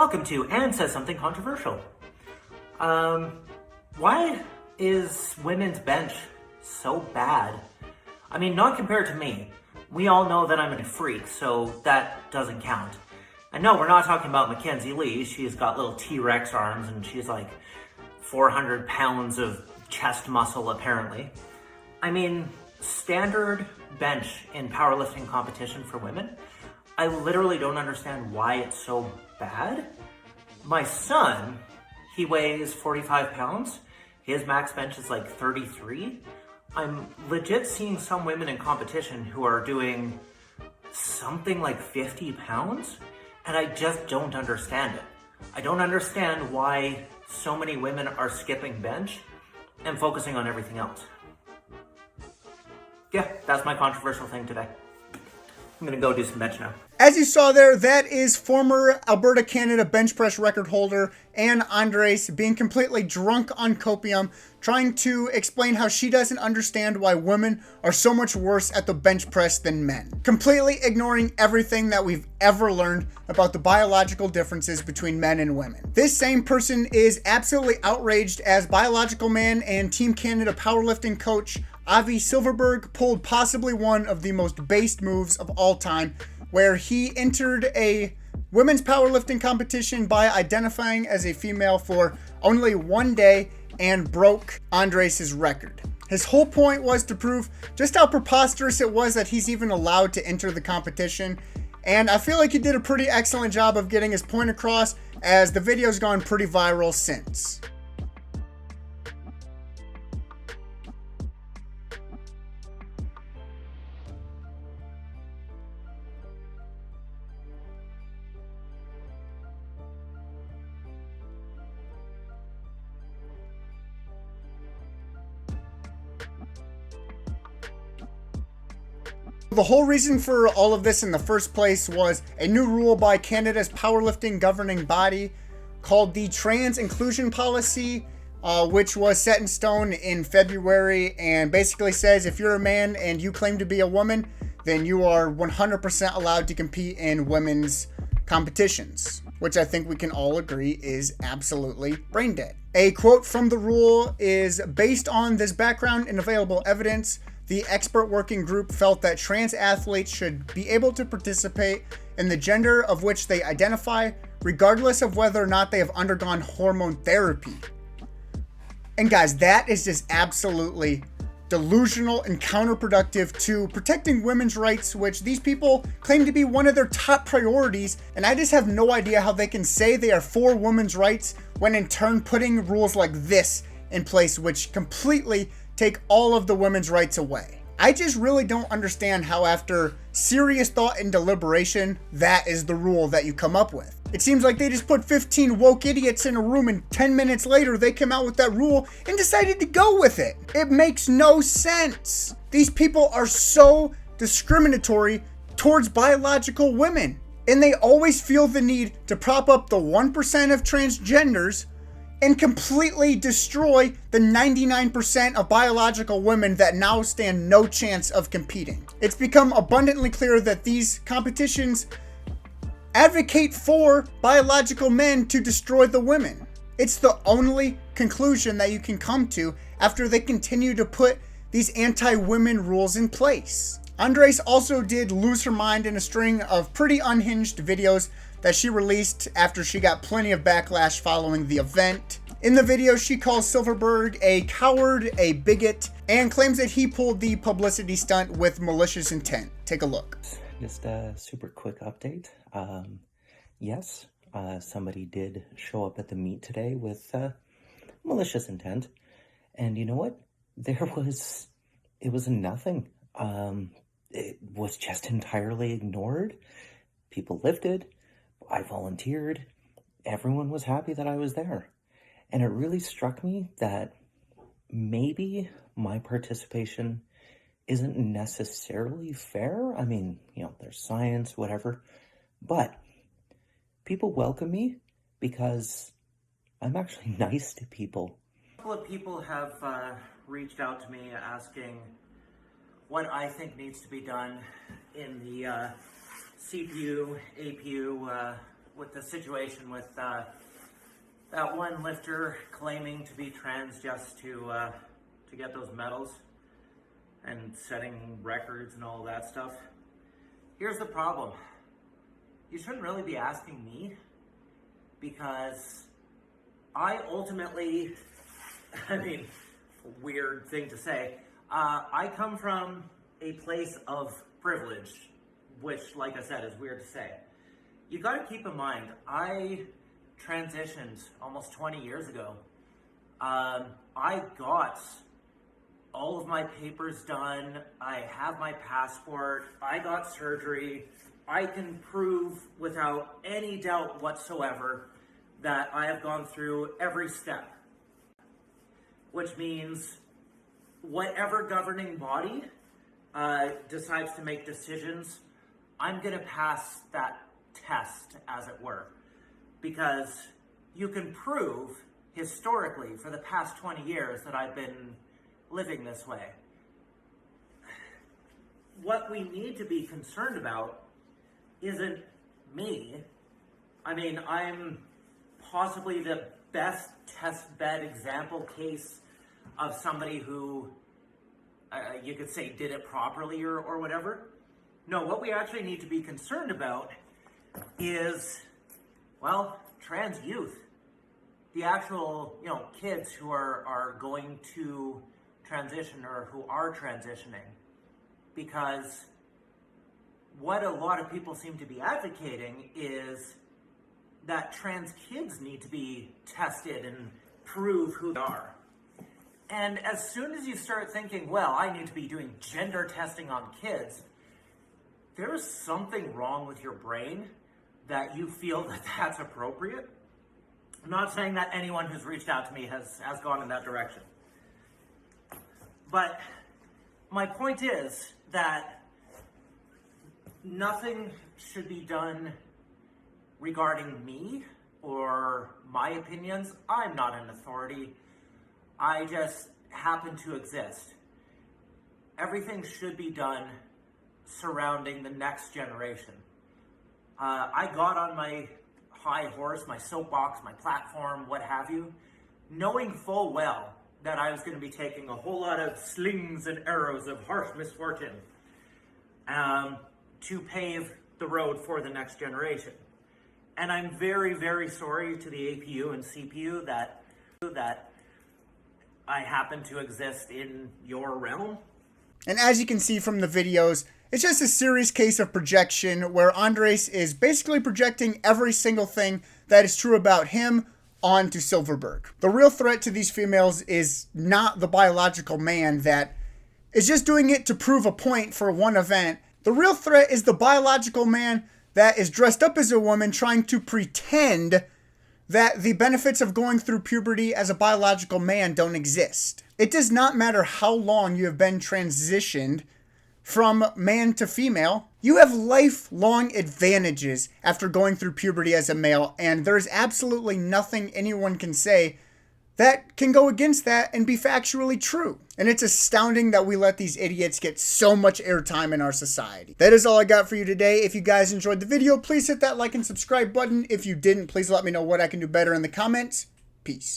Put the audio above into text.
Welcome to Anne Says Something Controversial. Why is women's bench so bad? I mean, not compared to me. We all know that I'm a freak, so that doesn't count. And no, we're not talking about Mackenzie Lee. She's got little T-Rex arms and she's like 400 pounds of chest muscle, apparently. I mean, standard bench in powerlifting competition for women, I literally don't understand why it's so bad. My son, he weighs 45 pounds. His max bench is like 33. I'm legit seeing some women in competition who are doing something like 50 pounds, and I just don't understand it. I don't understand why so many women are skipping bench and focusing on everything else. Yeah, that's my controversial thing today. I'm gonna go do some bench now. As you saw there, that is former Alberta, Canada bench press record holder Anne Andres being completely drunk on copium, trying to explain how she doesn't understand why women are so much worse at the bench press than men. Completely ignoring everything that we've ever learned about the biological differences between men and women. This same person is absolutely outraged as biological man and Team Canada powerlifting coach Avi Silverberg pulled possibly one of the most based moves of all time, where he entered a women's powerlifting competition by identifying as a female for only one day and broke Andres' record. His whole point was to prove just how preposterous it was that he's even allowed to enter the competition, and I feel like he did a pretty excellent job of getting his point across, as the video's gone pretty viral since. The whole reason for all of this in the first place was a new rule by Canada's powerlifting governing body called the Trans Inclusion Policy, which was set in stone in February and basically says if you're a man and you claim to be a woman, then you are 100% allowed to compete in women's competitions, which I think we can all agree is absolutely brain dead. A quote from the rule is, "Based on this background and available evidence, the expert working group felt that trans athletes should be able to participate in the gender of which they identify, regardless of whether or not they have undergone hormone therapy." And guys, that is just absolutely delusional and counterproductive to protecting women's rights, which these people claim to be one of their top priorities. And I just have no idea how they can say they are for women's rights when in turn putting rules like this in place, which completely take all of the women's rights away. I just really don't understand how, after serious thought and deliberation, that is the rule that you come up with. It seems like they just put 15 woke idiots in a room and 10 minutes later they came out with that rule and decided to go with it. It makes no sense. These people are so discriminatory towards biological women, and they always feel the need to prop up the 1% of transgenders and completely destroy the 99% of biological women that now stand no chance of competing. It's become abundantly clear that these competitions advocate for biological men to destroy the women. It's the only conclusion that you can come to after they continue to put these anti-women rules in place. Andres also did lose her mind in a string of pretty unhinged videos that she released after she got plenty of backlash following the event. In the video, she calls Silverberg a coward, a bigot, and claims that he pulled the publicity stunt with malicious intent. Take a look. Just a super quick update. Yes, somebody did show up at the meet today with malicious intent. And you know what? It was nothing. It was just entirely ignored. People lifted. I volunteered. Everyone was happy that I was there. And it really struck me that maybe my participation isn't necessarily fair. I mean, there's science, whatever. But people welcome me because I'm actually nice to people. A couple of people have reached out to me asking what I think needs to be done in the CPU, APU with the situation with that one lifter claiming to be trans just to get those medals and setting records and all that stuff. Here's the problem. You shouldn't really be asking me, because I ultimately, I mean, weird thing to say, I come from a place of privilege, which, like I said, is weird to say. You got to keep in mind, I transitioned almost 20 years ago. I got all of my papers done. I have my passport. I got surgery. I can prove without any doubt whatsoever that I have gone through every step, which means whatever governing body decides to make decisions, I'm going to pass that test, as it were, because you can prove historically for the past 20 years that I've been living this way. What we need to be concerned about isn't me. I mean, I'm possibly the best test bed example case of somebody who you could say did it properly or whatever. No, what we actually need to be concerned about is, well, trans youth. The actual, kids who are going to transition or who are transitioning. Because what a lot of people seem to be advocating is that trans kids need to be tested and prove who they are. And as soon as you start thinking, well, I need to be doing gender testing on kids, there's something wrong with your brain that you feel that that's appropriate. I'm not saying that anyone who's reached out to me has gone in that direction. But my point is that nothing should be done regarding me or my opinions. I'm not an authority. I just happen to exist. Everything should be done surrounding the next generation. I got on my high horse, my soapbox, my platform, what have you, knowing full well that I was going to be taking a whole lot of slings and arrows of harsh misfortune to pave the road for the next generation. And I'm very, very sorry to the APU and CPU that I happen to exist in your realm. And as you can see from the videos, it's just a serious case of projection where Andres is basically projecting every single thing that is true about him onto Silverberg. The real threat to these females is not the biological man that is just doing it to prove a point for one event. The real threat is the biological man that is dressed up as a woman trying to pretend that the benefits of going through puberty as a biological man don't exist. It does not matter how long you have been transitioned from man to female. You have lifelong advantages after going through puberty as a male, and there's absolutely nothing anyone can say that can go against that and be factually true. And it's astounding that we let these idiots get so much airtime in our society. That is all I got for you today. If you guys enjoyed the video, please hit that like and subscribe button. If you didn't, please let me know what I can do better in the comments. Peace.